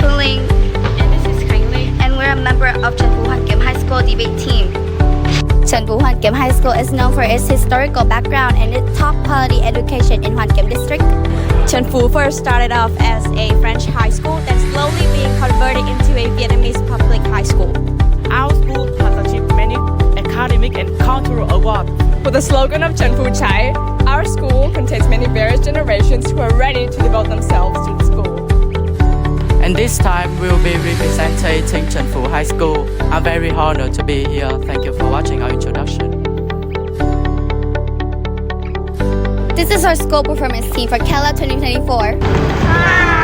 Puling. And this is Khánh. And we're a member of Trần Phú Hoàn Kiếm High School debate team. Trần Phú Hoàn Kiếm High School is known for its historical background and its top quality education in Hoàn Kiếm district. Trần Phú first started off as a French high school, then slowly being converted into a Vietnamese public high school. Our school has achieved many academic and cultural awards. With the slogan of Trần Phú Chai, our school contains many various generations who are ready to devote themselves to the school. And this time we will be representing Trần Phú High School. I'm very honored to be here. Thank you for watching our introduction. This is our school performance team for KELA 2024.